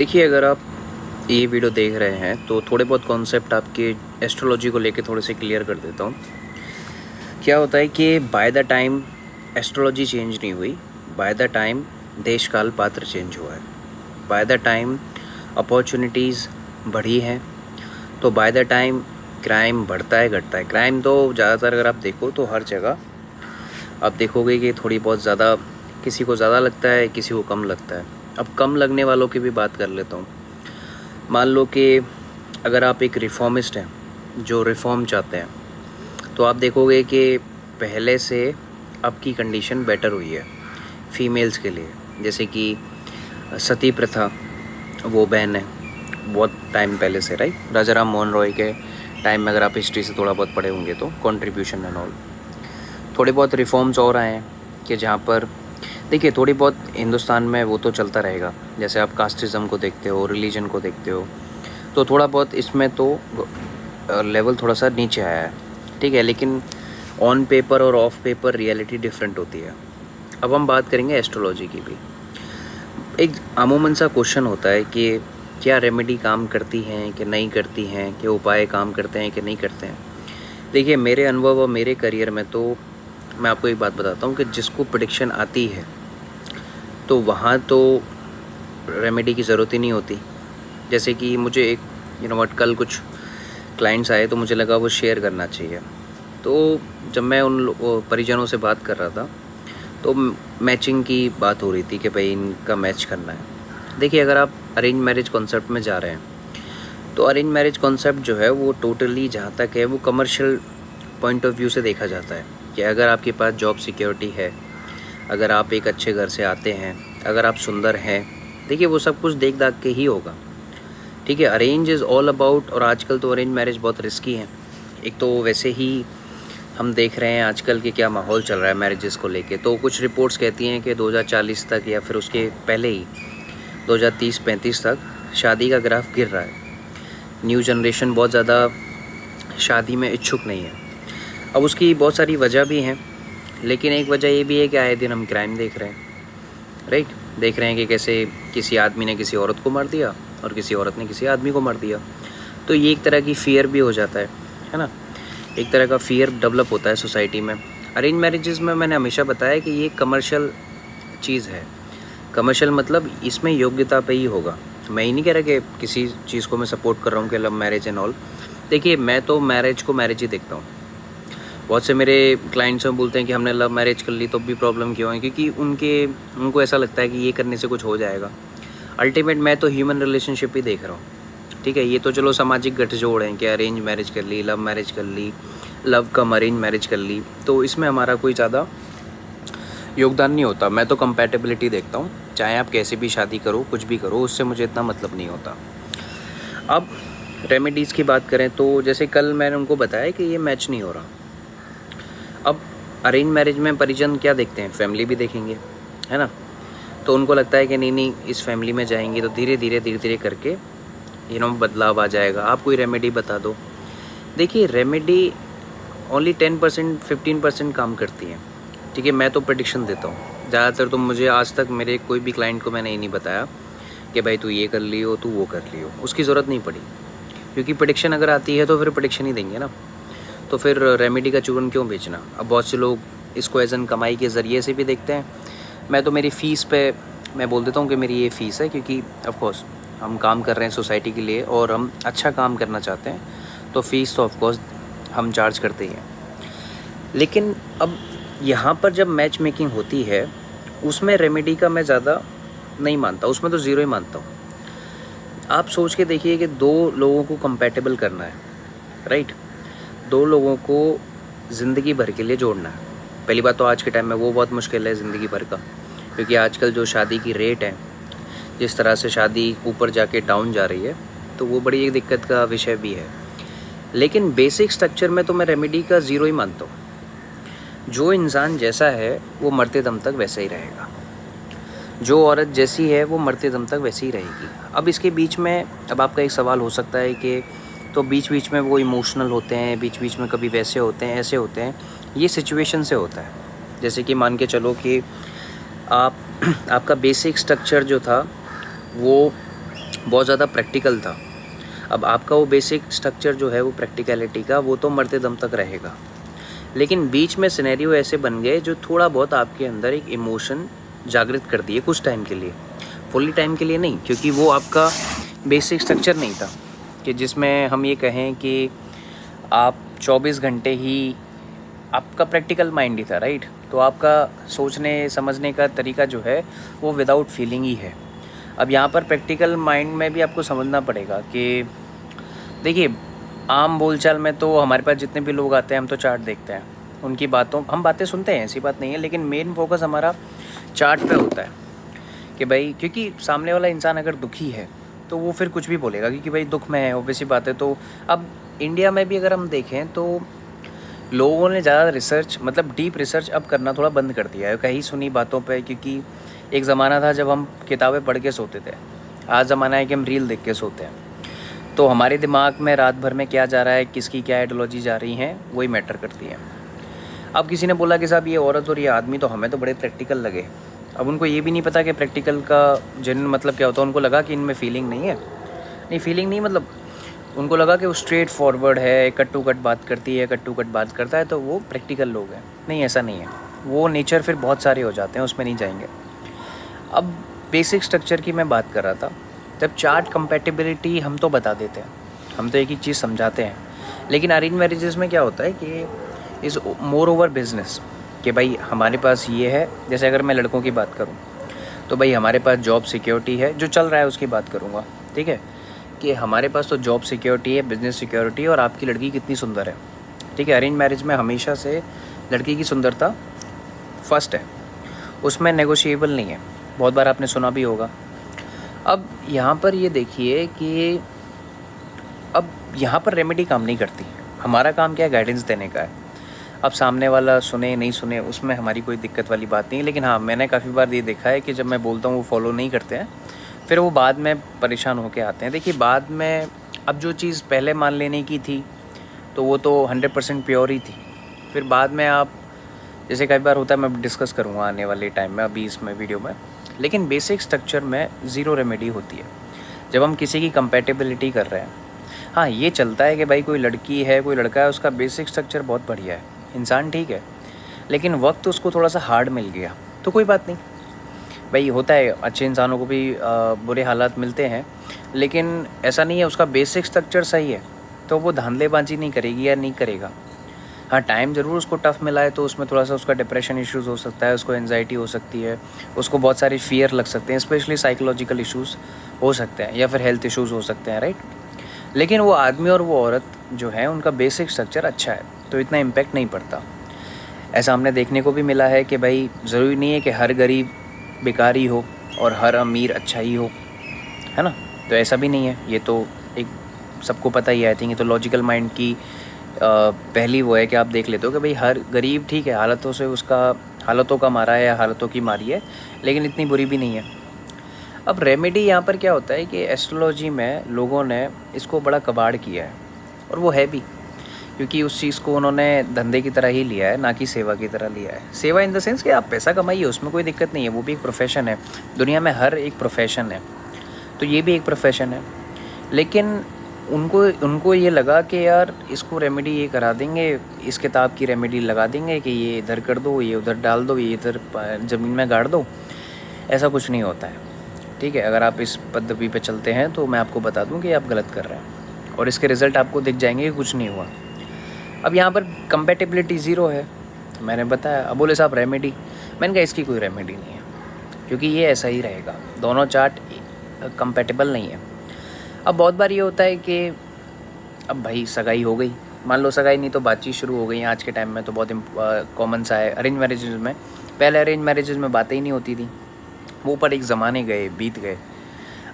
देखिए, अगर आप ये वीडियो देख रहे हैं तो थोड़े बहुत कॉन्सेप्ट आपके एस्ट्रोलॉजी को लेके थोड़े से क्लियर कर देता हूँ। क्या होता है कि by the time astrology change नहीं हुई, बाय द टाइम देश काल पात्र चेंज हुआ है, बाय द टाइम अपॉर्चुनिटीज़ बढ़ी हैं, तो बाय द टाइम क्राइम बढ़ता है घटता है। क्राइम तो ज़्यादातर अगर आप देखो तो हर जगह आप देखोगे कि थोड़ी बहुत ज़्यादा किसी को ज़्यादा लगता है, किसी को कम लगता है। अब कम लगने वालों की भी बात कर लेता हूँ। मान लो कि अगर आप एक रिफॉर्मिस्ट हैं जो रिफॉर्म चाहते हैं, तो आप देखोगे कि पहले से आपकी कंडीशन बेटर हुई है फीमेल्स के लिए। जैसे कि सती प्रथा वो बैन है बहुत टाइम पहले से, राइट। राजा राम मोहन रॉय के टाइम में अगर आप हिस्ट्री से थोड़ा बहुत पढ़े होंगे तो कंट्रीब्यूशन एंड ऑल थोड़े बहुत रिफॉर्म्स और आए हैं कि जहाँ पर देखिए थोड़ी बहुत हिंदुस्तान में वो तो चलता रहेगा। जैसे आप कास्टिज़म को देखते हो, रिलीजन को देखते हो, तो थोड़ा बहुत इसमें तो लेवल थोड़ा सा नीचे आया है, ठीक है। लेकिन ऑन पेपर और ऑफ पेपर रियलिटी डिफरेंट होती है। अब हम बात करेंगे एस्ट्रोलॉजी की भी। एक अमूमन सा क्वेश्चन होता है कि क्या रेमेडी काम करती हैं कि नहीं करती हैं, कि उपाय काम करते हैं कि नहीं करते हैं। देखिए, मेरे अनुभव और मेरे करियर में तो मैं आपको एक बात बताता हूँ कि जिसको प्रेडिक्शन आती है तो वहाँ तो रेमेडी की ज़रूरत ही नहीं होती। जैसे कि मुझे एक व्हाट कल कुछ क्लाइंट्स आए तो मुझे लगा वो शेयर करना चाहिए। तो जब मैं उन परिजनों से बात कर रहा था तो मैचिंग की बात हो रही थी कि भाई इनका मैच करना है। देखिए, अगर आप अरेंज मैरिज कॉन्सेप्ट में जा रहे हैं तो अरेंज मैरिज कॉन्सेप्ट जो है वो टोटली जहाँ तक है वो कमर्शियल पॉइंट ऑफ व्यू से देखा जाता है कि अगर आपके पास जॉब सिक्योरिटी है, अगर आप एक अच्छे घर से आते हैं, अगर आप सुंदर हैं, देखिए वो सब कुछ देख दाख के ही होगा, ठीक है। अरेंज इज़ ऑल अबाउट, और आजकल तो अरेंज मैरिज बहुत रिस्की है। एक तो वैसे ही हम देख रहे हैं आजकल के क्या माहौल चल रहा है मैरिजेस को लेके। तो कुछ रिपोर्ट्स कहती हैं कि 2040 तक या फिर उसके पहले ही 2030-35 तक शादी का ग्राफ गिर रहा है। न्यू जनरेशन बहुत ज़्यादा शादी में इच्छुक नहीं है। अब उसकी बहुत सारी वजह भी हैं, लेकिन एक वजह ये भी है कि आए दिन हम क्राइम देख रहे हैं, राइट। देख रहे हैं कि कैसे किसी आदमी ने किसी औरत को मार दिया और किसी औरत ने किसी आदमी को मार दिया। तो ये एक तरह की फ़ियर भी हो जाता है ना। एक तरह का फ़ियर डेवलप होता है सोसाइटी में। अरेंज मैरिजेस में मैंने हमेशा बताया कि ये कमर्शियल चीज़ है। कमर्शियल मतलब इसमें योग्यता पे ही होगा। मैं ही नहीं कह रहा कि किसी चीज़ को मैं सपोर्ट कर रहा हूँ कि लव मैरिज एंड ऑल। देखिए, मैं तो मैरिज को मैरिज ही देखता हूँ। बहुत से मेरे क्लाइंट्स में बोलते हैं कि हमने लव मैरिज कर ली तो भी प्रॉब्लम क्यों है, क्योंकि उनको ऐसा लगता है कि ये करने से कुछ हो जाएगा। अल्टीमेट मैं तो ह्यूमन रिलेशनशिप ही देख रहा हूँ, ठीक है। ये तो चलो सामाजिक गठजोड़ हैं कि अरेंज मैरिज कर ली, लव मैरिज कर ली, लव कम अरेंज मैरिज कर ली, तो इसमें हमारा कोई ज़्यादा योगदान नहीं होता। मैं तो कंपैटिबिलिटी देखता हूँ, चाहे आप कैसे भी शादी करो, कुछ भी करो, उससे मुझे इतना मतलब नहीं होता। अब रेमेडीज़ की बात करें तो जैसे कल मैंने उनको बताया कि ये मैच नहीं हो रहा। अब अरेंज मैरिज में परिजन क्या देखते हैं, फैमिली भी देखेंगे, है ना। तो उनको लगता है कि नहीं इस फैमिली में जाएंगे तो धीरे धीरे करके बदलाव आ जाएगा। आप कोई रेमेडी बता दो। देखिए, रेमेडी ओनली 10% 15% काम करती है, ठीक है। मैं तो प्रेडिक्शन देता हूँ ज़्यादातर। तो मुझे आज तक मेरे कोई भी क्लाइंट को मैंने ये नहीं बताया कि भाई तू ये कर लियो, तू वो कर लियो, उसकी ज़रूरत नहीं पड़ी। क्योंकि प्रेडिक्शन अगर आती है तो फिर प्रेडिक्शन ही देंगे ना, तो फिर रेमेडी का चूरन क्यों बेचना। अब बहुत से लोग इसको एज एन कमाई के ज़रिए से भी देखते हैं। मैं तो मेरी फ़ीस पे मैं बोल देता हूँ कि मेरी ये फ़ीस है, क्योंकि ऑफ कोर्स हम काम कर रहे हैं सोसाइटी के लिए और हम अच्छा काम करना चाहते हैं, तो फ़ीस तो ऑफ कोर्स हम चार्ज करते ही हैं। लेकिन अब यहाँ पर जब मैच मेकिंग होती है उसमें रेमेडी का मैं ज़्यादा नहीं मानता, उसमें तो ज़ीरो ही मानता हूँ। आप सोच के देखिए कि दो लोगों को कंपैटिबल करना है, राइट। दो लोगों को ज़िंदगी भर के लिए जोड़ना है। पहली बात तो आज के टाइम में वो बहुत मुश्किल है ज़िंदगी भर का, क्योंकि आजकल जो शादी की रेट है, जिस तरह से शादी ऊपर जाके डाउन जा रही है, तो वो बड़ी एक दिक्कत का विषय भी है। लेकिन बेसिक स्ट्रक्चर में तो मैं रेमेडी का ज़ीरो ही मानता हूँ। जो इंसान जैसा है वो मरते दम तक वैसा ही रहेगा, जो औरत जैसी है वो मरते दम तक वैसी ही रहेगी। अब इसके बीच में अब आपका एक सवाल हो सकता है कि तो बीच बीच में वो इमोशनल होते हैं, बीच बीच में कभी वैसे होते हैं, ऐसे होते हैं। ये सिचुएशन से होता है। जैसे कि मान के चलो कि आपका बेसिक स्ट्रक्चर जो था वो बहुत ज़्यादा प्रैक्टिकल था। अब आपका वो बेसिक स्ट्रक्चर जो है वो प्रैक्टिकलिटी का, वो तो मरते दम तक रहेगा, लेकिन बीच में सिनेरियो ऐसे बन गए जो थोड़ा बहुत आपके अंदर एक इमोशन जागृत कर दिए कुछ टाइम के लिए, फुल्ली टाइम के लिए नहीं, क्योंकि वो आपका बेसिक स्ट्रक्चर नहीं था कि जिसमें हम ये कहें कि आप 24 घंटे ही आपका प्रैक्टिकल माइंड ही था, राइट। तो आपका सोचने समझने का तरीका जो है वो विदाउट फीलिंग ही है। अब यहाँ पर प्रैक्टिकल माइंड में भी आपको समझना पड़ेगा कि देखिए, आम बोलचाल में तो हमारे पास जितने भी लोग आते हैं हम तो चार्ट देखते हैं, उनकी हम बातें सुनते हैं, ऐसी बात नहीं है, लेकिन मेन फोकस हमारा चार्ट पे होता है कि भाई, क्योंकि सामने वाला इंसान अगर दुखी है तो वो फिर कुछ भी बोलेगा, क्योंकि भाई दुख में है, ऑब्वियस सी बात है। तो अब इंडिया में भी अगर हम देखें तो लोगों ने ज़्यादा रिसर्च, मतलब डीप रिसर्च अब करना थोड़ा बंद कर दिया है कहीं सुनी बातों पे, क्योंकि एक ज़माना था जब हम किताबें पढ़ के सोते थे, आज ज़माना है कि हम रील देख के सोते हैं। तो हमारे दिमाग में रात भर में क्या जा रहा है, किसकी क्या आइडियोलॉजी जा रही हैं, वही मैटर करती है। अब किसी ने बोला कि साहब ये औरत और ये आदमी तो हमें तो बड़े प्रैक्टिकल लगे। अब उनको ये भी नहीं पता कि प्रैक्टिकल का जेन्युइन मतलब क्या होता है। उनको लगा कि इनमें फीलिंग नहीं है, नहीं फीलिंग नहीं, मतलब उनको लगा कि वो स्ट्रेट फॉरवर्ड है, कट टू कट बात करती है, कट टू कट बात करता है, तो वो प्रैक्टिकल लोग हैं। नहीं, ऐसा नहीं है, वो नेचर फिर बहुत सारे हो जाते हैं, उसमें नहीं जाएंगे। अब बेसिक स्ट्रक्चर की मैं बात कर रहा था, जब चार्ट कंपैटिबिलिटी हम तो बता देते हैं, हम तो एक ही चीज़ समझाते हैं, लेकिन अरेंज मैरिजेस में क्या होता है कि इज़ मोर ओवर बिजनेस, कि भाई हमारे पास ये है। जैसे अगर मैं लड़कों की बात करूँ तो भाई हमारे पास जॉब सिक्योरिटी है, जो चल रहा है उसकी बात करूँगा, ठीक है, कि हमारे पास तो जॉब सिक्योरिटी है, बिजनेस सिक्योरिटी है, और आपकी लड़की कितनी सुंदर है, ठीक है। अरेंज मैरिज में हमेशा से लड़की की सुंदरता फर्स्ट है, उसमें नेगोशिएबल नहीं है, बहुत बार आपने सुना भी होगा। अब यहाँ पर ये देखिए कि अब यहाँ पर रेमेडी काम नहीं करती, हमारा काम क्या है, गाइडेंस देने का है। अब सामने वाला सुने नहीं सुने उसमें हमारी कोई दिक्कत वाली बात नहीं है, लेकिन हाँ, मैंने काफ़ी बार ये देखा है कि जब मैं बोलता हूँ वो फॉलो नहीं करते हैं, फिर वो बाद में परेशान होके आते हैं। देखिए, बाद में अब जो चीज़ पहले मान लेने की थी तो वो तो 100% प्योर ही थी, फिर बाद में आप, जैसे कई बार होता है, मैं डिस्कस करूँगा आने वाले टाइम में, अभी इसमें वीडियो में, लेकिन बेसिक स्ट्रक्चर में ज़ीरो रेमेडी होती है जब हम किसी की कंपैटिबिलिटी कर रहे हैं। हाँ, ये चलता है कि भाई कोई लड़की है, कोई लड़का है, उसका बेसिक स्ट्रक्चर बहुत बढ़िया है, इंसान ठीक है, लेकिन वक्त उसको थोड़ा सा हार्ड मिल गया तो कोई बात नहीं भाई, होता है, अच्छे इंसानों को भी बुरे हालात मिलते हैं, लेकिन ऐसा नहीं है उसका बेसिक स्ट्रक्चर सही है तो वो धांधलेबाजी नहीं करेगी या नहीं करेगा। हाँ, टाइम ज़रूर उसको टफ़ मिला है तो उसमें थोड़ा सा उसका डिप्रेशन इश्यूज़ हो सकता है, उसको एंजाइटी हो सकती है, उसको बहुत सारे फियर लग सकते हैं, स्पेशली साइकोलॉजिकल इश्यूज़ हो सकते हैं, या फिर हेल्थ इश्यूज़ हो सकते हैं, राइट। लेकिन वो आदमी और वो औरत जो है उनका बेसिक स्ट्रक्चर अच्छा है तो इतना इम्पैक्ट नहीं पड़ता। ऐसा हमने देखने को भी मिला है कि भाई ज़रूरी नहीं है कि हर गरीब बेकार ही हो और हर अमीर अच्छा ही हो, है ना। तो ऐसा भी नहीं है, ये तो एक सबको पता ही है। आई थिंक ये तो लॉजिकल माइंड की पहली वो है कि आप देख लेते हो कि भाई हर गरीब ठीक है, हालतों से उसका, हालतों का मारा है या हालतों की मारी है, लेकिन इतनी बुरी भी नहीं है। अब रेमेडी यहाँ पर क्या होता है कि एस्ट्रोलॉजी में लोगों ने इसको बड़ा कबाड़ किया है, और वो है भी, क्योंकि उस चीज़ को उन्होंने धंधे की तरह ही लिया है, ना कि सेवा की तरह लिया है। सेवा इन द सेंस कि आप पैसा कमाइए, उसमें कोई दिक्कत नहीं है, वो भी एक प्रोफेशन है, दुनिया में हर एक प्रोफेशन है, तो ये भी एक प्रोफेशन है। लेकिन उनको ये लगा कि यार इसको रेमेडी ये करा देंगे, इस किताब की रेमेडी लगा देंगे कि ये इधर कर दो, ये उधर डाल दो, ये इधर ज़मीन में गाड़ दो। ऐसा कुछ नहीं होता है, ठीक है। अगर आप इस पद्धति पे चलते हैं तो मैं आपको बता दूं कि आप गलत कर रहे हैं, और इसके रिज़ल्ट आपको दिख जाएंगे कि कुछ नहीं हुआ। अब यहाँ पर कंपैटिबिलिटी ज़ीरो है, मैंने बताया। अब बोले साहब रेमेडी, मैंने कहा इसकी कोई रेमेडी नहीं है, क्योंकि ये ऐसा ही रहेगा, दोनों चार्ट कंपैटिबल नहीं है। अब बहुत बार ये होता है कि अब भाई सगाई हो गई, मान लो सगाई नहीं तो बातचीत शुरू हो गई। आज के टाइम में तो बहुत कॉमन सा है अरेंज मैरिजेज में। पहले अरेंज मैरिजेज में बातें ही नहीं होती थी, वो पर एक ज़माने गए, बीत गए।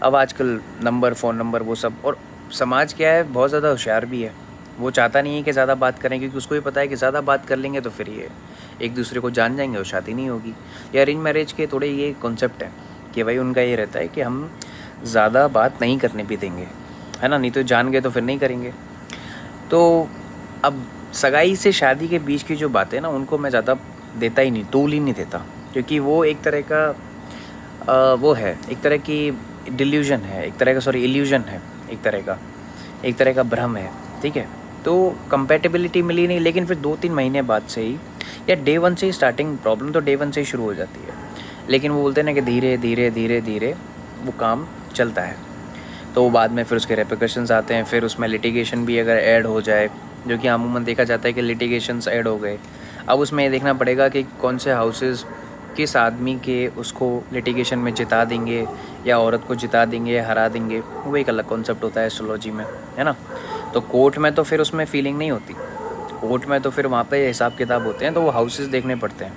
अब आजकल नंबर, फ़ोन नंबर, वो सब। और समाज क्या है, बहुत ज़्यादा होशियार भी है, वो चाहता नहीं है कि ज़्यादा बात करें, क्योंकि उसको भी पता है कि ज़्यादा बात कर लेंगे तो फिर ये एक दूसरे को जान जाएंगे और शादी नहीं होगी। ये अरेंज मैरिज के थोड़े ये कॉन्सेप्ट है कि भाई उनका ये रहता है कि हम ज़्यादा बात नहीं करने भी देंगे, है ना, नहीं तो जान गए तो फिर नहीं करेंगे। तो अब सगाई से शादी के बीच की जो बातें ना, उनको मैं ज़्यादा देता ही नहीं, तूल ही नहीं देता, क्योंकि वो एक तरह का वो है, एक तरह की डिल्यूजन है, एक तरह का इल्यूजन है, एक तरह का भ्रम है, ठीक है। तो कंपैटिबिलिटी मिली नहीं, लेकिन फिर 2-3 महीने बाद से ही या डे 1 से ही स्टार्टिंग, प्रॉब्लम तो डे 1 से ही शुरू हो जाती है, लेकिन वो बोलते हैं ना कि धीरे धीरे धीरे धीरे वो काम चलता है। तो वो बाद में फिर उसके रेपरकशंस आते हैं, फिर उसमें लिटिगेशन भी अगर ऐड हो जाए, जो कि अमूमन देखा जाता है कि लिटिगेशंस ऐड हो गए। अब उसमें ये देखना पड़ेगा कि कौन से हाउसेस किस आदमी के उसको लिटिगेशन में जिता देंगे या औरत को जिता देंगे या हरा देंगे, वो एक अलग कॉन्सेप्ट होता है एस्ट्रोलॉजी में, है ना। तो कोर्ट में तो फिर उसमें फीलिंग नहीं होती, कोर्ट में तो फिर वहाँ पे हिसाब किताब होते हैं, तो वो हाउसेस देखने पड़ते हैं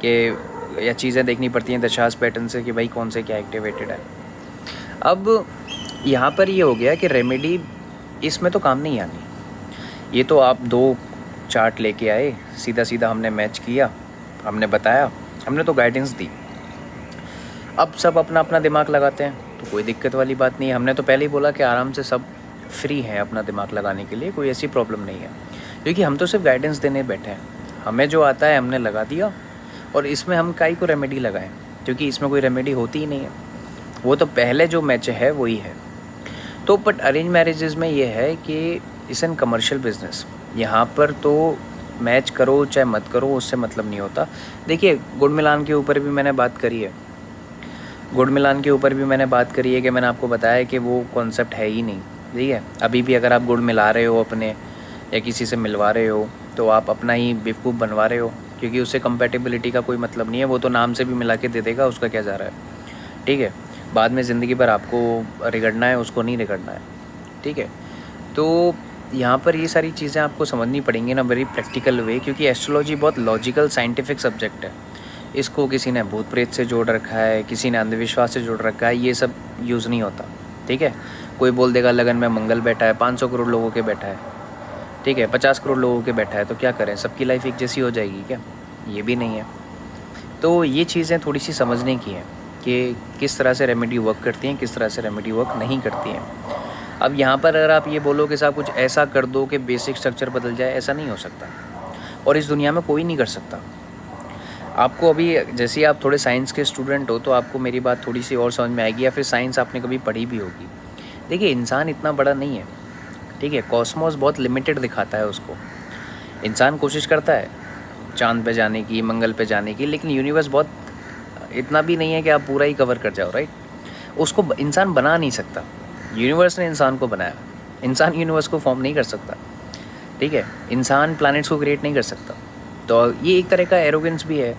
कि या चीज़ें देखनी पड़ती हैं दशास पैटर्न से कि भाई कौन से क्या एक्टिवेटेड है। अब यहाँ पर ये हो गया कि रेमेडी इसमें तो काम नहीं आनी, ये तो आप 2 चार्ट लेके आए, सीधा सीधा हमने मैच किया, हमने बताया, हमने तो गाइडेंस दी। अब सब अपना अपना दिमाग लगाते हैं, तो कोई दिक्कत वाली बात नहीं है। हमने तो पहले ही बोला कि आराम से सब फ्री हैं अपना दिमाग लगाने के लिए, कोई ऐसी प्रॉब्लम नहीं है, क्योंकि हम तो सिर्फ गाइडेंस देने बैठे हैं। हमें जो आता है हमने लगा दिया, और इसमें हम काई को रेमेडी लगाएं, क्योंकि इसमें कोई रेमेडी होती ही नहीं है, वो तो पहले जो मैच है वही है। तो बट अरेंज मैरिजेज़ में ये है कि इस एन कमर्शियल बिजनेस, यहाँ पर तो मैच करो चाहे मत करो उससे मतलब नहीं होता। देखिए गुड़ मिलान के ऊपर भी मैंने बात करी है, कि मैंने आपको बताया कि वो कॉन्सेप्ट है ही नहीं, ठीक है। अभी भी अगर आप गुड़ मिला रहे हो अपने या किसी से मिलवा रहे हो, तो आप अपना ही बेवकूफ़ बनवा रहे हो, क्योंकि उससे कंपैटिबिलिटी का कोई मतलब नहीं है, वो तो नाम से भी मिला के दे देगा, उसका क्या जा रहा है, ठीक है। बाद में ज़िंदगी भर आपको रिगड़ना है, उसको नहीं रिगड़ना है, ठीक है। तो यहाँ पर ये सारी चीज़ें आपको समझनी पड़ेंगी ना वेरी प्रैक्टिकल वे, क्योंकि एस्ट्रोलॉजी बहुत लॉजिकल साइंटिफिक सब्जेक्ट है। इसको किसी ने भूत प्रेत से जोड़ रखा है, किसी ने अंधविश्वास से जोड़ रखा है, ये सब यूज़ नहीं होता, ठीक है। कोई बोल देगा लगन में मंगल बैठा है, 500 करोड़ लोगों के बैठा है, ठीक है, 50 करोड़ लोगों के बैठा है, तो क्या करें, सबकी लाइफ एक जैसी हो जाएगी क्या? ये भी नहीं है। तो ये चीज़ें थोड़ी सी समझने की हैं कि किस तरह से रेमेडी वर्क करती हैं, किस तरह से रेमेडी वर्क नहीं करती हैं। अब यहाँ पर अगर आप ये बोलो कि साहब कुछ ऐसा कर दो कि बेसिक स्ट्रक्चर बदल जाए, ऐसा नहीं हो सकता, और इस दुनिया में कोई नहीं कर सकता। आपको अभी जैसे आप थोड़े साइंस के स्टूडेंट हो तो आपको मेरी बात थोड़ी सी और समझ में आएगी, या फिर साइंस आपने कभी पढ़ी भी होगी। देखिए इंसान इतना बड़ा नहीं है, ठीक है, कॉस्मोस बहुत लिमिटेड दिखाता है उसको। इंसान कोशिश करता है चांद पे जाने की, मंगल पे जाने की, लेकिन यूनिवर्स बहुत इतना भी नहीं है कि आप पूरा ही कवर कर जाओ, राइट। उसको इंसान बना नहीं सकता, यूनिवर्स ने इंसान को बनाया, इंसान यूनिवर्स को फॉर्म नहीं कर सकता, ठीक है। इंसान प्लैनेट्स को क्रिएट नहीं कर सकता। तो ये एक तरह का एरोगेंस भी है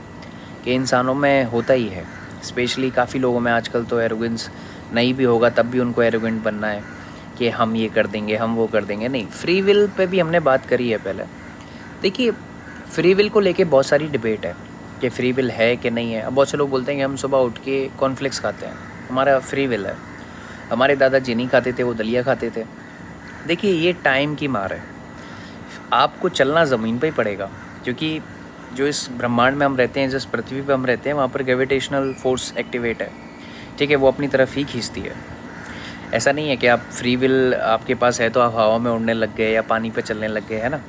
कि इंसानों में होता ही है, स्पेशली काफ़ी लोगों में आजकल तो एरोगेंस नहीं भी होगा तब भी उनको एरोगेंट बनना है कि हम ये कर देंगे, हम वो कर देंगे। नहीं, फ्री विल पे भी हमने बात करी है पहले। देखिए फ्री विल को लेके बहुत सारी डिबेट है कि फ्री विल है कि नहीं है। अब बहुत से लोग बोलते हैं कि हम सुबह उठ के कॉर्नफ्लेक्स खाते हैं, हमारा फ्री विल है। हमारे दादाजी नहीं खाते थे, वो दलिया खाते थे। देखिए ये टाइम की मार है, आपको चलना ज़मीन पे ही पड़ेगा, क्योंकि जो इस ब्रह्मांड में हम रहते हैं, जिस पृथ्वी पे हम रहते हैं, वहाँ पर ग्रेविटेशनल फोर्स एक्टिवेट है, ठीक है, वो अपनी तरफ ही खींचती है। ऐसा नहीं है कि आप फ्री विल आपके पास है तो आप हवा में उड़ने लग गए या पानी पे चलने लग गए, है ना।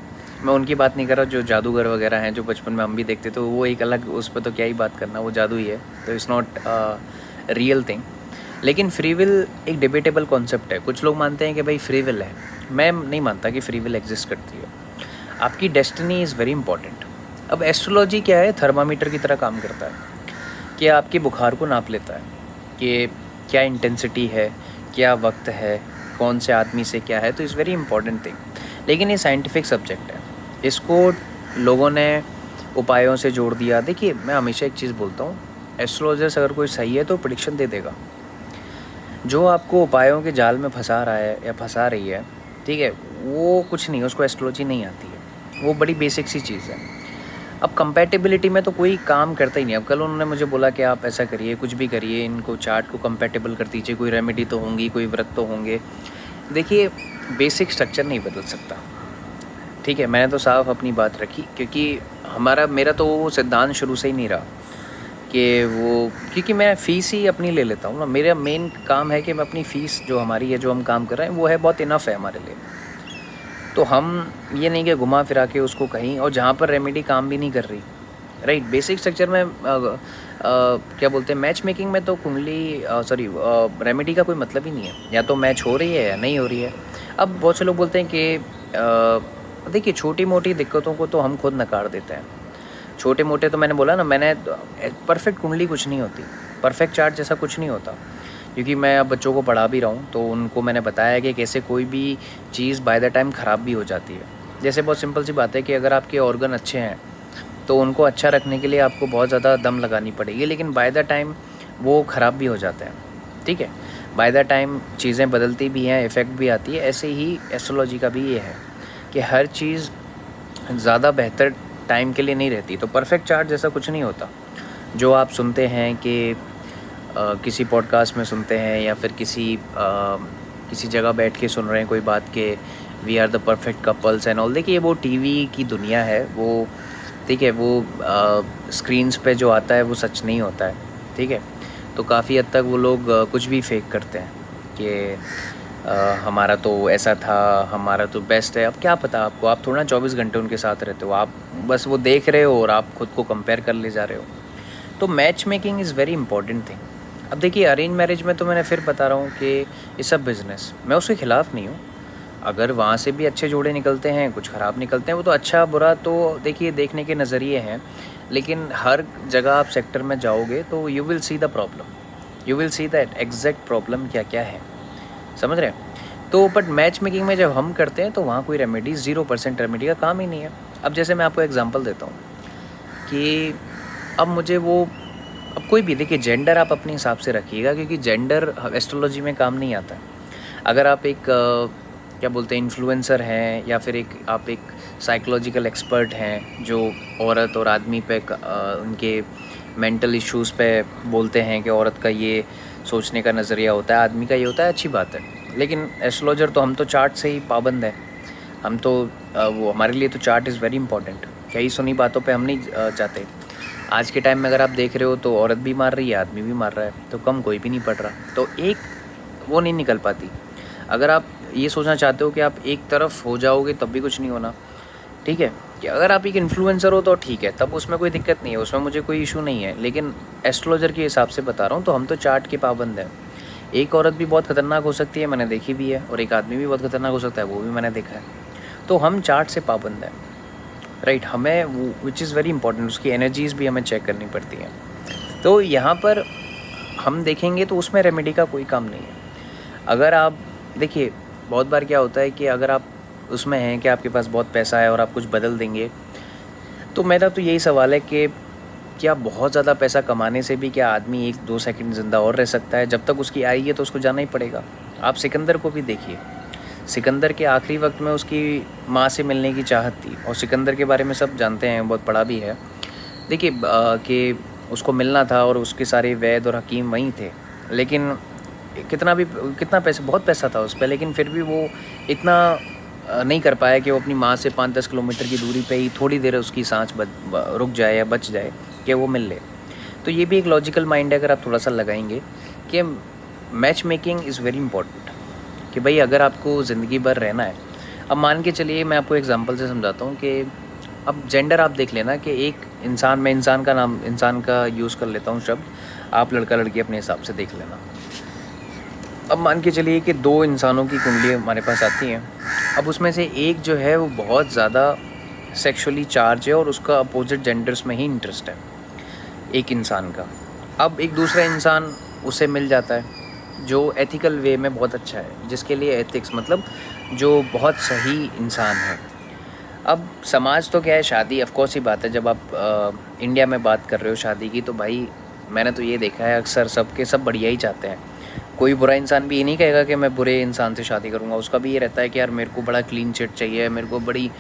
मैं उनकी बात नहीं कर रहा, जो जादूगर वगैरह हैं जो बचपन में हम भी देखते, तो वो एक अलग, उस पर तो क्या ही बात करना, वो जादू ही है, तो इट्स नॉट रियल थिंग। लेकिन फ्री विल एक डिबेटेबल कॉन्सेप्ट है। कुछ लोग मानते हैं कि भाई फ्री विल है, मैं नहीं मानता कि फ्री विल एग्जिस्ट करती है। आपकी डेस्टिनी इज़ वेरी इंपॉर्टेंट। अब एस्ट्रोलॉजी क्या है, थर्मामीटर की तरह काम करता है कि आपके बुखार को नाप लेता है कि क्या इंटेंसिटी है, क्या वक्त है, कौन से आदमी से क्या है, तो इज़ वेरी इंपॉर्टेंट थिंग। लेकिन ये साइंटिफिक सब्जेक्ट है, इसको लोगों ने उपायों से जोड़ दिया। देखिए मैं हमेशा एक चीज़ बोलता हूँ, एस्ट्रोलॉजर्स अगर कोई सही है तो प्रेडिक्शन दे देगा। जो आपको उपायों के जाल में फंसा रहा है या फंसा रही है, ठीक है, वो कुछ नहीं, उसको एस्ट्रोलॉजी नहीं आती है, वो बड़ी बेसिक सी चीज़ है। अब कंपैटिबिलिटी में तो कोई काम करता ही नहीं। अब कल उन्होंने मुझे बोला कि आप ऐसा करिए, कुछ भी करिए, इनको चार्ट को कंपैटिबल कर दीजिए, कोई रेमेडी तो होंगी, कोई व्रत तो होंगे। देखिए बेसिक स्ट्रक्चर नहीं बदल सकता, ठीक है। मैंने तो साफ अपनी बात रखी, क्योंकि मेरा तो वो सिद्धांत शुरू से ही नहीं रहा कि वो, क्योंकि मैं फ़ीस ही अपनी ले लेता हूँ ना। मेरा मेन काम है कि मैं अपनी फ़ीस जो हमारी है, जो हम काम कर रहे हैं, वो है बहुत इनफ है हमारे लिए। तो हम ये नहीं कि घुमा फिरा के उसको कहीं, और जहाँ पर रेमेडी काम भी नहीं कर रही राइट। बेसिक स्ट्रक्चर में क्या बोलते हैं, मैच मेकिंग में तो कुंडली रेमेडी का कोई मतलब ही नहीं है। या तो मैच हो रही है या नहीं हो रही है। अब बहुत से लोग बोलते हैं कि देखिए छोटी मोटी दिक्कतों को तो हम खुद नकार देते हैं। छोटे मोटे तो मैंने बोला ना, मैंने परफेक्ट कुंडली कुछ नहीं होती, परफेक्ट चार्ट जैसा कुछ नहीं होता। क्योंकि मैं अब बच्चों को पढ़ा भी रहा हूँ तो उनको मैंने बताया कि कैसे कोई भी चीज़ बाय द टाइम ख़राब भी हो जाती है। जैसे बहुत सिंपल सी बात है कि अगर आपके ऑर्गन अच्छे हैं तो उनको अच्छा रखने के लिए आपको बहुत ज़्यादा दम लगानी पड़ेगी, लेकिन बाय द टाइम वो ख़राब भी हो जाते हैं। ठीक है, बाय द टाइम चीज़ें बदलती भी हैं, इफ़ेक्ट भी आती है। ऐसे ही एस्ट्रोलॉजी का भी ये है कि हर चीज़ ज़्यादा बेहतर टाइम के लिए नहीं रहती। तो परफेक्ट चार्ट जैसा कुछ नहीं होता। जो आप सुनते हैं कि किसी पॉडकास्ट में सुनते हैं या फिर किसी जगह बैठ के सुन रहे हैं कोई बात के we are the perfect couples and all, देखिए वो टीवी की दुनिया है वो। ठीक है, वो स्क्रीन्स पे जो आता है वो सच नहीं होता है। ठीक है, तो काफ़ी हद तक वो लोग कुछ भी फेक करते हैं कि हमारा तो ऐसा था, हमारा तो बेस्ट है। अब क्या पता आपको, आप थोड़ा 24 घंटे उनके साथ रहते हो, आप बस वो देख रहे हो और आप खुद को कंपेयर कर ले जा रहे हो। तो match making is very important thing. अब देखिए अरेंज मैरिज में तो मैंने फिर बता रहा हूँ कि ये सब बिज़नेस, मैं उसके ख़िलाफ़ नहीं हूँ। अगर वहाँ से भी अच्छे जोड़े निकलते हैं, कुछ ख़राब निकलते हैं, वो तो अच्छा बुरा तो देखिए देखने के नज़रिए हैं। लेकिन हर जगह आप सेक्टर में जाओगे तो you will see the problem, you will see that exact problem क्या क्या है, समझ रहे हैं। तो बट मैच मेकिंग में जब हम करते हैं तो वहाँ कोई रेमेडी 0% रेमेडी का काम ही नहीं है। अब जैसे मैं आपको एग्जांपल देता हूँ कि अब मुझे वो, अब कोई भी देखिए जेंडर आप अपने हिसाब से रखिएगा, क्योंकि जेंडर एस्ट्रोलॉजी में काम नहीं आता है। अगर आप एक क्या बोलते हैं इन्फ्लुएंसर हैं या फिर आप एक साइकोलॉजिकल एक्सपर्ट हैं जो औरत और आदमी पे उनके मेंटल इश्यूज़ पे बोलते हैं कि औरत का ये सोचने का नज़रिया होता है, आदमी का ये होता है, अच्छी बात है। लेकिन एस्ट्रोलॉजर तो हम तो चार्ट से ही पाबंद है। हम तो वो हमारे लिए तो चार्ट इज़ वेरी इंपॉर्टेंट। कई सुनी बातों पे हम नहीं जाते। आज के टाइम में अगर आप देख रहे हो तो औरत भी मार रही है, आदमी भी मार रहा है, तो कम कोई भी नहीं पड़ रहा। तो एक वो नहीं निकल पाती। अगर आप ये सोचना चाहते हो कि आप एक तरफ हो जाओगे तब भी कुछ नहीं होना। ठीक है, कि अगर आप एक इन्फ्लुएंसर हो तो ठीक है, तब उसमें कोई दिक्कत नहीं है, उसमें मुझे कोई इशू नहीं है। लेकिन एस्ट्रोलॉजर के हिसाब से बता रहा हूँ तो हम तो चार्ट के पाबंद हैं। एक औरत भी बहुत ख़तरनाक हो सकती है, मैंने देखी भी है, और एक आदमी भी बहुत ख़तरनाक हो सकता है, वो भी मैंने देखा है। तो हम चार्ट से पाबंद हैं, राइट। हमें वो विच इज़ वेरी इंपॉर्टेंट, उसकी एनर्जीज़ भी हमें चेक करनी पड़ती हैं। तो यहाँ पर हम देखेंगे तो उसमें रेमेडी का कोई काम नहीं है। अगर आप देखिए बहुत बार क्या होता है कि अगर आप उसमें हैं कि आपके पास बहुत पैसा है और आप कुछ बदल देंगे, तो मेरा तो यही सवाल है कि क्या बहुत ज़्यादा पैसा कमाने से भी क्या आदमी 1-2 सेकंड ज़िंदा और रह सकता है? जब तक उसकी आई है तो उसको जाना ही पड़ेगा। आप सिकंदर को भी देखिए, सिकंदर के आखिरी वक्त में उसकी माँ से मिलने की चाहत थी, और सिकंदर के बारे में सब जानते हैं, बहुत पढ़ा भी है। देखिए कि उसको मिलना था और उसके सारे वैद्य और हकीम वहीं थे, लेकिन कितना पैसा, बहुत पैसा था उस पर, लेकिन फिर भी वो इतना नहीं कर पाया कि वो अपनी माँ से 5-10 किलोमीटर की दूरी पे ही थोड़ी देर उसकी सांस रुक जाए या बच जाए कि वो मिल ले। तो ये भी एक लॉजिकल माइंड है अगर आप थोड़ा सा लगाएंगे कि match making is very important, कि भाई अगर आपको ज़िंदगी भर रहना है। अब मान के चलिए, मैं आपको एग्जांपल से समझाता हूँ कि अब जेंडर आप देख लेना कि एक इंसान, मैं इंसान का यूज़ कर लेता हूँ शब्द, आप लड़का लड़की अपने हिसाब से देख लेना। अब मान के चलिए कि 2 इंसानों की कुंडली हमारे पास आती हैं। अब उसमें से एक जो है वो बहुत ज़्यादा सेक्सुअली चार्ज है और उसका अपोजिट जेंडर्स में ही इंटरेस्ट है एक इंसान का। अब एक दूसरा इंसान उससे मिल जाता है जो एथिकल वे में बहुत अच्छा है, जिसके लिए एथिक्स मतलब जो बहुत सही इंसान है। अब समाज तो क्या है, शादी ऑफ कोर्स ही बात है, जब आप इंडिया में बात कर रहे हो शादी की, तो भाई मैंने तो ये देखा है अक्सर सब बढ़िया ही चाहते हैं। कोई बुरा इंसान भी ये नहीं कहेगा कि मैं बुरे इंसान से शादी करूँगा। उसका भी ये रहता है कि यार मेरे को बड़ा क्लीन चिट चाहिए, मेरे को बड़ी,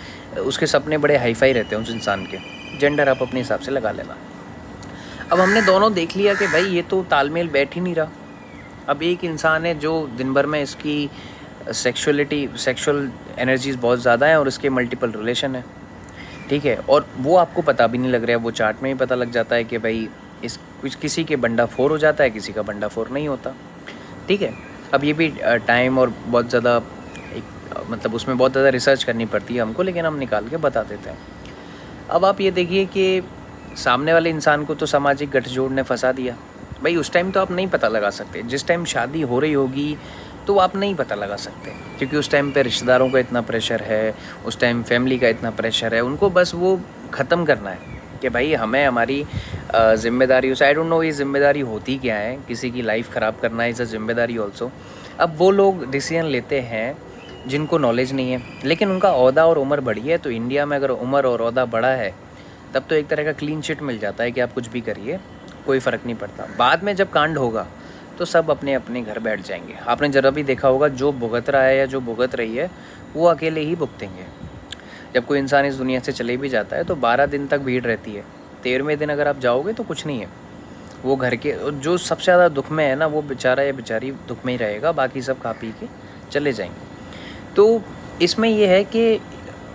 उसके सपने बड़े हाईफाई रहते हैं उस इंसान के। जेंडर आप अपने हिसाब से लगा लेना। अब हमने दोनों देख लिया कि भाई ये तो तालमेल बैठ ही नहीं रहा। अब एक इंसान है जो दिन भर में इसकी सेक्शुअल एनर्जीज़ बहुत ज़्यादा हैं और इसके मल्टीपल रिलेशन है, ठीक है, और वो आपको पता भी नहीं लग रहा है, वो चार्ट में ही पता लग जाता है कि भाई किसी के बंडा 4 हो जाता है, किसी का बंडा 4 नहीं होता, ठीक है। अब ये भी टाइम और बहुत ज़्यादा मतलब उसमें बहुत ज़्यादा रिसर्च करनी पड़ती है हमको, लेकिन हम निकाल के बता देते हैं। अब आप ये देखिए कि सामने वाले इंसान को तो सामाजिक गठजोड़ ने फंसा दिया। भाई उस टाइम तो आप नहीं पता लगा सकते, जिस टाइम शादी हो रही होगी तो आप नहीं पता लगा सकते, क्योंकि उस टाइम पे रिश्तेदारों का इतना प्रेशर है, उस टाइम फैमिली का इतना प्रेशर है, उनको बस वो ख़त्म करना है कि भाई हमें हमारी ज़िम्मेदारी से, आई डोंट नो ये ज़िम्मेदारी होती क्या है, किसी की लाइफ ख़राब करना इज़ अ ज़िम्मेदारी ऑल्सो। अब वो लोग डिसीजन लेते हैं जिनको नॉलेज नहीं है, लेकिन उनका ओहदा और उम्र बड़ी है, तो इंडिया में अगर उम्र और ओहदा बड़ा है तब तो एक तरह का क्लीन चिट मिल जाता है कि आप कुछ भी करिए, कोई फ़र्क नहीं पड़ता। बाद में जब कांड होगा तो सब अपने अपने घर बैठ जाएंगे। आपने ज़रा भी देखा होगा, जो भुगत रहा है या जो भुगत रही है वो अकेले ही भुगतेंगे। जब कोई इंसान इस दुनिया से चले भी जाता है तो 12 दिन तक भीड़ रहती है, 13वें दिन अगर आप जाओगे तो कुछ नहीं है। वो घर के जो सबसे ज़्यादा दुख में है ना, वो बेचारा या बेचारी दुख में ही रहेगा, बाकी सब खा पी के चले जाएंगे। तो इसमें यह है कि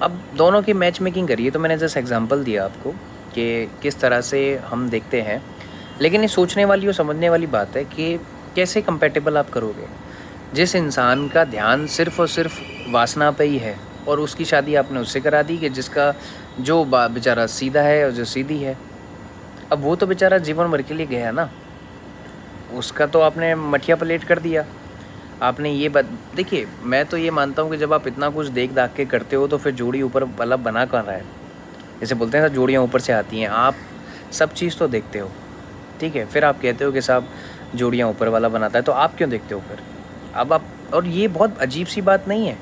अब दोनों की मैच मेकिंग करिए। तो मैंने जैसे एग्जांपल दिया आपको कि किस तरह से हम देखते हैं, लेकिन ये सोचने वाली और समझने वाली बात है कि कैसे कंपैटिबल आप करोगे। जिस इंसान का ध्यान सिर्फ़ और सिर्फ वासना पे ही है और उसकी शादी आपने उससे करा दी कि जिसका जो बेचारा सीधा है और जो सीधी है, अब वो तो बेचारा जीवन भर के लिए गया ना, उसका तो आपने मठिया पलेट कर दिया। आपने ये बात देखिए, मैं तो ये मानता हूँ कि जब आप इतना कुछ देख दाख के करते हो तो फिर जोड़ी ऊपर वाला बना कहाँ रहा है। जैसे बोलते हैं ना, जोड़ियाँ ऊपर से आती हैं, आप सब चीज़ तो देखते हो, ठीक है, फिर आप कहते हो कि साहब जोड़ियाँ ऊपर वाला बनाता है, तो आप क्यों देखते हो फिर? अब आप, और ये बहुत अजीब सी बात नहीं है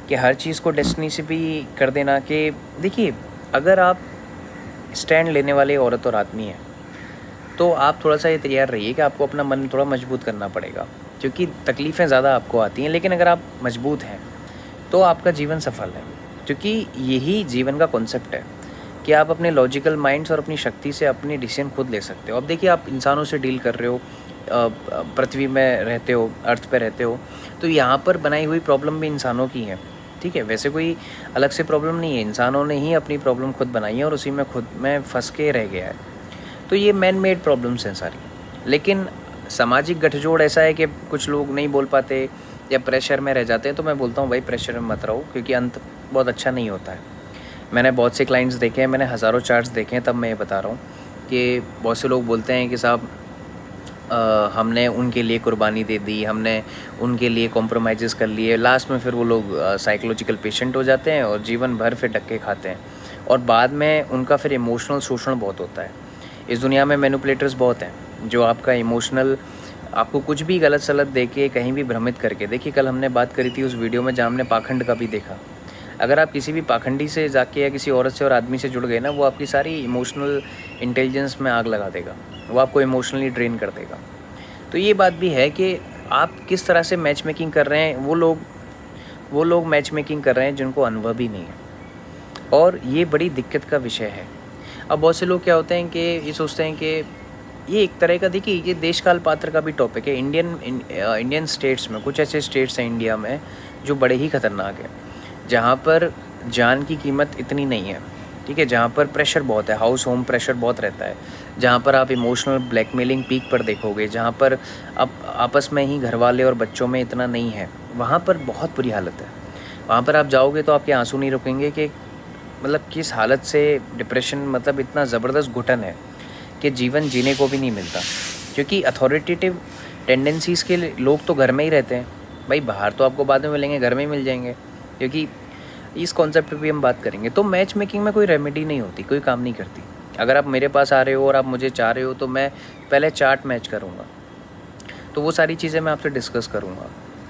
कि हर चीज़ को डेस्टिनी से भी कर देना। कि देखिए, अगर आप स्टैंड लेने वाले औरत और आदमी हैं तो आप थोड़ा सा ये तैयार रहिए कि आपको अपना मन थोड़ा मजबूत करना पड़ेगा, क्योंकि तकलीफ़ें ज़्यादा आपको आती हैं, लेकिन अगर आप मजबूत हैं तो आपका जीवन सफल है। क्योंकि यही जीवन का कॉन्सेप्ट है कि आप अपने लॉजिकल माइंड्स और अपनी शक्ति से अपनी डिसीजन खुद ले सकते हो। अब देखिए, आप इंसानों से डील कर रहे हो, पृथ्वी में रहते हो, अर्थ पे रहते हो, तो यहाँ पर बनाई हुई प्रॉब्लम भी इंसानों की है, ठीक है। वैसे कोई अलग से प्रॉब्लम नहीं है, इंसानों ने ही अपनी प्रॉब्लम खुद बनाई है और उसी में खुद में फंस के रह गया है। तो ये मैन मेड प्रॉब्लम्स हैं सारी। लेकिन सामाजिक गठजोड़ ऐसा है कि कुछ लोग नहीं बोल पाते या प्रेशर में रह जाते हैं। तो मैं बोलता हूँ भाई, प्रेशर में मत रहो, क्योंकि अंत बहुत अच्छा नहीं होता है। मैंने बहुत से क्लाइंट्स देखे हैं, मैंने हज़ारों चार्ट्स देखे हैं, तब मैं ये बता रहा हूँ कि बहुत से लोग बोलते हैं कि साहब हमने उनके लिए कुर्बानी दे दी, हमने उनके लिए कॉम्प्रोमाइज़ कर लिए, लास्ट में फिर वो लोग साइकोलॉजिकल पेशेंट हो जाते हैं और जीवन भर फिर धक्के खाते हैं, और बाद में उनका फिर इमोशनल शोषण बहुत होता है। इस दुनिया में मैनिपुलेटर्स बहुत हैं जो आपका इमोशनल, आपको कुछ भी गलत सलत दे के कहीं भी भ्रमित करके, देखिए कल हमने बात करी थी उस वीडियो में जहाँ हमने पाखंड का भी देखा। अगर आप किसी भी पाखंडी से जाके या किसी औरत से और आदमी से जुड़ गए ना, वो आपकी सारी इमोशनल इंटेलिजेंस में आग लगा देगा, वो आपको इमोशनली ड्रेन कर देगा। तो ये बात भी है कि आप किस तरह से मैच मेकिंग कर रहे हैं। वो लोग मैच मेकिंग कर रहे हैं जिनको अनुभव ही नहीं है, और ये बड़ी दिक्कत का विषय है। अब बहुत से लोग क्या होते हैं कि ये सोचते हैं कि ये एक तरह का, देखिए ये देश काल पात्र का भी टॉपिक है। इंडियन स्टेट्स में कुछ ऐसे स्टेट्स हैं इंडिया में जो बड़े ही ख़तरनाक है, जहाँ पर जान की कीमत इतनी नहीं है, ठीक है, जहाँ पर प्रेशर बहुत है, हाउस होम प्रेशर बहुत रहता है, जहाँ पर आप इमोशनल ब्लैकमेलिंग पीक पर देखोगे, जहाँ पर अब आपस में ही घर वाले और बच्चों में इतना नहीं है, वहाँ पर बहुत बुरी हालत है। वहाँ पर आप जाओगे तो आपके आंसू नहीं रुकेंगे कि मतलब किस हालत से डिप्रेशन, मतलब इतना ज़बरदस्त घुटन है कि जीवन जीने को भी नहीं मिलता। क्योंकि अथॉरिटेटिव टेंडेंसीज़ के लोग तो घर में ही रहते हैं भाई, बाहर तो आपको बाद में मिलेंगे, घर में ही मिल जाएंगे। क्योंकि इस कॉन्सेप्ट पे भी हम बात करेंगे। तो मैच मेकिंग में कोई रेमेडी नहीं होती, कोई काम नहीं करती। अगर आप मेरे पास आ रहे हो और आप मुझे चाह रहे हो तो मैं पहले चार्ट मैच करूँगा, तो वो सारी चीज़ें मैं आपसे डिस्कस करूँगा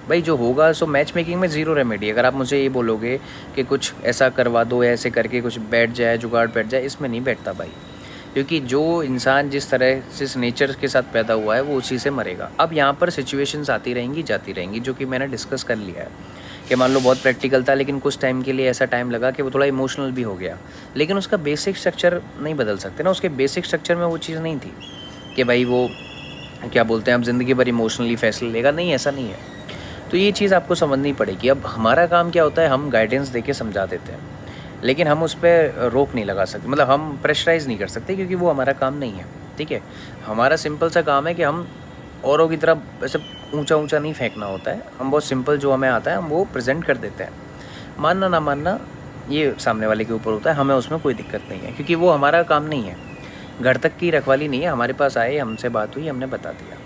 भाई। जो होगा सो मैच मेकिंग में ज़ीरो रेमेडी। अगर आप मुझे ये बोलोगे कि कुछ ऐसा करवा दो, ऐसे करके कुछ बैठ जाए, जुगाड़ बैठ जाए, इसमें नहीं बैठता भाई। क्योंकि जो इंसान जिस तरह से इस नेचर के साथ पैदा हुआ है वो उसी से मरेगा। अब यहाँ पर सिचुएशंस आती रहेंगी जाती रहेंगी, जो कि मैंने डिस्कस कर लिया है कि मान लो बहुत प्रैक्टिकल था, लेकिन कुछ टाइम के लिए ऐसा टाइम लगा कि वो थोड़ा इमोशनल भी हो गया, लेकिन उसका बेसिक स्ट्रक्चर नहीं बदल सकते ना। उसके बेसिक स्ट्रक्चर में वो चीज़ नहीं थी कि भाई वो क्या बोलते हैं, अब ज़िंदगी भर इमोशनली फैसले लेगा, नहीं, ऐसा नहीं है। तो ये चीज़ आपको समझनी पड़ेगी। अब हमारा काम क्या होता है, हम गाइडेंस दे के समझा देते हैं, लेकिन हम उस पर रोक नहीं लगा सकते, मतलब हम प्रेशराइज़ नहीं कर सकते, क्योंकि वो हमारा काम नहीं है, ठीक है। हमारा सिंपल सा काम है कि हम औरों की तरफ ऐसे ऊंचा ऊंचा नहीं फेंकना होता है। हम बहुत सिंपल जो हमें आता है हम वो प्रेजेंट कर देते हैं। मानना ना मानना ये सामने वाले के ऊपर होता है, हमें उसमें कोई दिक्कत नहीं है, क्योंकि वो हमारा काम नहीं है। घर तक की रखवाली नहीं है, हमारे पास आए, हमसे बात हुई, हमने बता दिया।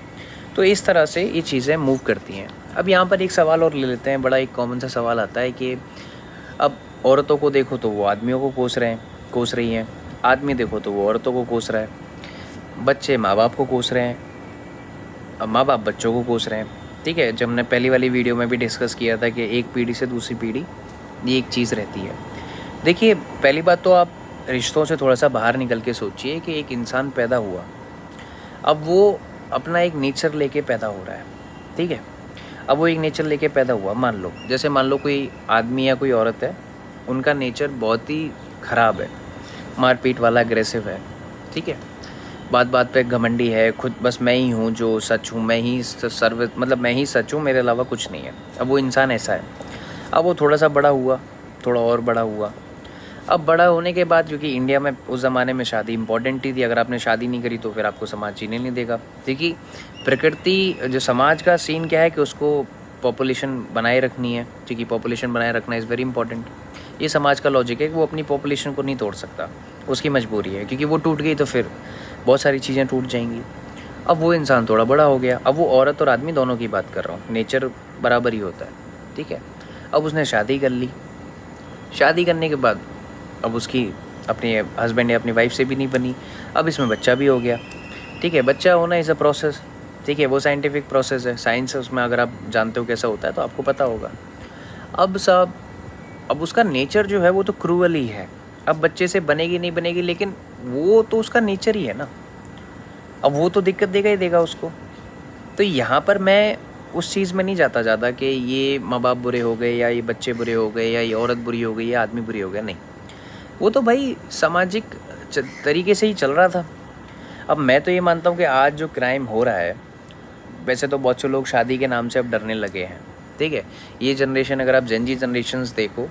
तो इस तरह से ये चीज़ें मूव करती हैं। अब यहाँ पर एक सवाल और ले लेते हैं, बड़ा एक कॉमन सा सवाल आता है कि अब औरतों को देखो तो वो आदमियों को कोस रही हैं, आदमी देखो तो वो औरतों को कोस रहा है, बच्चे माँ बाप को कोस रहे हैं, अब माँ बाप बच्चों को कोस रहे हैं। ठीक है, जब हमने पहली वाली वीडियो में भी डिस्कस किया था कि एक पीढ़ी से दूसरी पीढ़ी ये एक चीज़ रहती है। देखिए, पहली बात तो आप रिश्तों से थोड़ा सा बाहर निकल के सोचिए कि एक इंसान पैदा हुआ, अब वो अपना एक नेचर लेके पैदा हो रहा है। ठीक है, अब वो एक नेचर लेके पैदा हुआ, मान लो कोई आदमी या कोई औरत है, उनका नेचर बहुत ही ख़राब है, मारपीट वाला, अग्रेसिव है। ठीक है, बात बात पे घमंडी है, खुद बस मैं ही हूँ जो सच हूँ, मैं ही सर्व मतलब मैं ही सच हूँ, मेरे अलावा कुछ नहीं है। अब वो इंसान ऐसा है। अब वो थोड़ा सा बड़ा हुआ, थोड़ा और बड़ा हुआ। अब बड़ा होने के बाद, क्योंकि इंडिया में उस ज़माने में शादी इंपॉर्टेंट ही थी, अगर आपने शादी नहीं करी तो फिर आपको समाज जीने नहीं देगा। क्योंकि प्रकृति जो समाज का सीन क्या है कि उसको पॉपुलेशन बनाए रखनी है, क्योंकि पॉपुलेशन बनाए रखना इज़ वेरी इंपॉर्टेंट। ये समाज का लॉजिक है कि वो अपनी पॉपुलेशन को नहीं तोड़ सकता, उसकी मजबूरी है, क्योंकि वो टूट गई तो फिर बहुत सारी चीज़ें टूट जाएंगी। अब वो इंसान थोड़ा बड़ा हो गया, अब वो औरत और आदमी दोनों की बात कर रहा हूँ, नेचर बराबर ही होता है। ठीक है, अब उसने शादी कर ली, शादी करने के बाद अब उसकी अपने हस्बैंड या अपनी वाइफ से भी नहीं बनी, अब इसमें बच्चा भी हो गया। ठीक है, बच्चा होना इज़ अ प्रोसेस। ठीक है, वो साइंटिफिक प्रोसेस है, साइंस है उसमें, अगर आप जानते हो कैसा होता है तो आपको पता होगा। अब उसका नेचर जो है वो तो क्रूअल ही है। अब बच्चे से बनेगी नहीं बनेगी, लेकिन वो तो उसका नेचर ही है ना, अब वो तो दिक्कत देगा ही देगा उसको। तो यहाँ पर मैं उस चीज़ में नहीं जाता ज़्यादा कि ये माँ बाप बुरे हो गए या ये बच्चे बुरे हो गए या ये औरत बुरी हो गई या आदमी बुरी हो गया, नहीं। वो तो भाई सामाजिक तरीके से ही चल रहा था। अब मैं तो ये मानता हूँ कि आज जो क्राइम हो रहा है, वैसे तो बहुत से लोग शादी के नाम से अब डरने लगे हैं। ठीक है, ये जनरेशन, अगर आप जेन जी जनरेशन्स देखो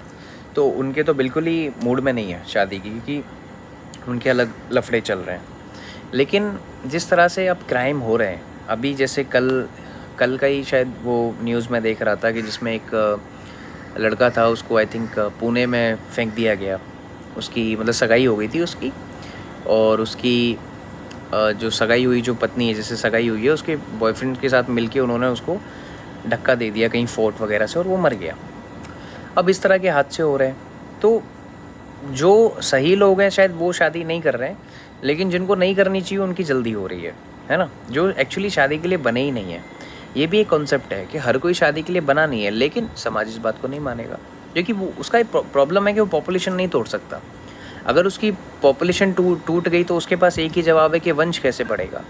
तो उनके तो बिल्कुल ही मूड में नहीं है शादी की, क्योंकि उनके अलग लफड़े चल रहे हैं। लेकिन जिस तरह से अब क्राइम हो रहे हैं, अभी जैसे कल का ही शायद वो न्यूज़ में देख रहा था कि जिसमें एक लड़का था, उसको आई थिंक पुणे में फेंक दिया गया। उसकी मतलब सगाई हो गई थी उसकी, और उसकी जो सगाई हुई, जो पत्नी है जिससे सगाई हुई है, उसके बॉयफ्रेंड के साथ मिलके उन्होंने उसको धक्का दे दिया कहीं फोर्ट वगैरह से, और वो मर गया। अब इस तरह के हादसे हो रहे हैं, तो जो सही लोग हैं शायद वो शादी नहीं कर रहे हैं, लेकिन जिनको नहीं करनी चाहिए उनकी जल्दी हो रही है ना, जो एक्चुअली शादी के लिए बने ही नहीं है। ये भी एक कॉन्सेप्ट है कि हर कोई शादी के लिए बना नहीं है, लेकिन समाज इस बात को नहीं मानेगा, क्योंकि वो उसका एक प्रॉब्लम है कि वो पॉपुलेशन नहीं तोड़ सकता। अगर उसकी पॉपुलेशन टूट गई तो उसके पास एक ही जवाब है कि वंश कैसे बढ़ेगा।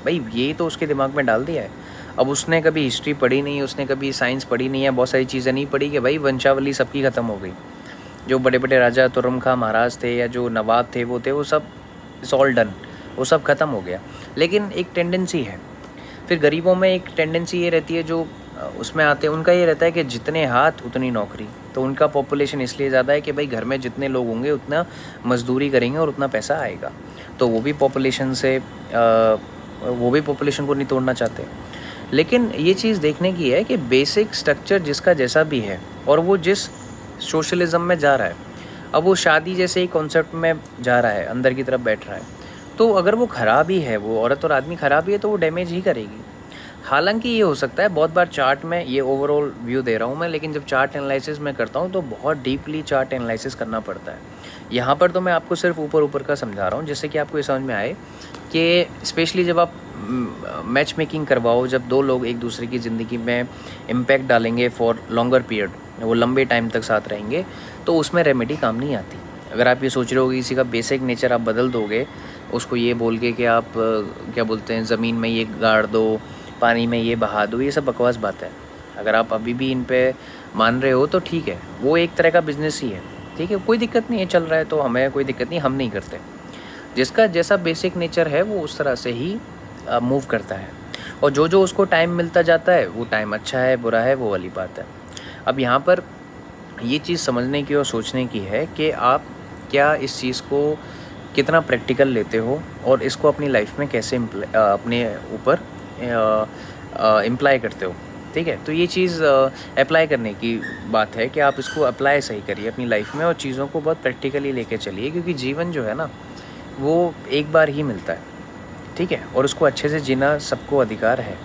भाई ये तो उसके दिमाग में डाल दिया है। अब उसने कभी हिस्ट्री पढ़ी नहीं, उसने कभी साइंस पढ़ी नहीं है, बहुत सारी चीज़ें नहीं पढ़ी कि भाई वंशावली सबकी ख़त्म हो गई। जो बड़े बड़े राजा तुर्रम खां महाराज थे या जो नवाब थे वो सब इट्स ऑल डन, वो सब ख़त्म हो गया। लेकिन एक टेंडेंसी है, फिर गरीबों में एक टेंडेंसी ये रहती है, जो उसमें आते हैं उनका ये रहता है कि जितने हाथ उतनी नौकरी। तो उनका पॉपुलेशन इसलिए ज़्यादा है कि भाई घर में जितने लोग होंगे उतना मजदूरी करेंगे और उतना पैसा आएगा। तो वो भी पॉपुलेशन को नहीं तोड़ना चाहते। लेकिन ये चीज़ देखने की है कि बेसिक स्ट्रक्चर जिसका जैसा भी है और वो जिस सोशलिज़म में जा रहा है, अब वो शादी जैसे ही कॉन्सेप्ट में जा रहा है, अंदर की तरफ बैठ रहा है, तो अगर वो ख़राब ही है, वो औरत और आदमी ख़राब ही है, तो वो डैमेज ही करेगी। हालांकि ये हो सकता है, बहुत बार चार्ट में, ये ओवरऑल व्यू दे रहा हूँ मैं, लेकिन जब चार्ट एनालिसिस मैं करता हूँ तो बहुत डीपली चार्ट एनालिसिस करना पड़ता है। यहाँ पर तो मैं आपको सिर्फ ऊपर का समझा रहा हूँ, जिससे कि आपको ये समझ में आए कि स्पेशली जब आप मैच मेकिंग करवाओ, जब दो लोग एक दूसरे की ज़िंदगी में इम्पैक्ट डालेंगे फॉर लॉन्गर पीरियड, वो लंबे टाइम तक साथ रहेंगे, तो उसमें रेमेडी काम नहीं आती। अगर आप ये सोच रहे हो कि किसी का बेसिक नेचर आप बदल दोगे, उसको ये बोल के कि आप क्या बोलते हैं, ज़मीन में ये गाड़ दो, पानी में ये बहा दो, ये सब बकवास बात है। अगर आप अभी भी इन पे मान रहे हो तो ठीक है, वो एक तरह का बिजनेस ही है। ठीक है, कोई दिक्कत नहीं है, चल रहा है तो हमें कोई दिक्कत नहीं, हम नहीं करते। जिसका जैसा बेसिक नेचर है वो उस तरह से ही मूव करता है, और जो उसको टाइम मिलता जाता है, वो टाइम अच्छा है बुरा है वो वाली बात है। अब यहाँ पर ये चीज़ समझने की और सोचने की है कि आप क्या इस चीज़ को कितना प्रैक्टिकल लेते हो और इसको अपनी लाइफ में कैसे अपने ऊपर इम्प्लाई करते हो। ठीक है, तो ये चीज़ अप्लाई करने की बात है कि आप इसको अप्लाई सही करिए अपनी लाइफ में और चीज़ों को बहुत प्रैक्टिकली लेके चलिए, क्योंकि जीवन जो है ना, वो एक बार ही मिलता है, ठीक है, और उसको अच्छे से जीना सबको अधिकार है।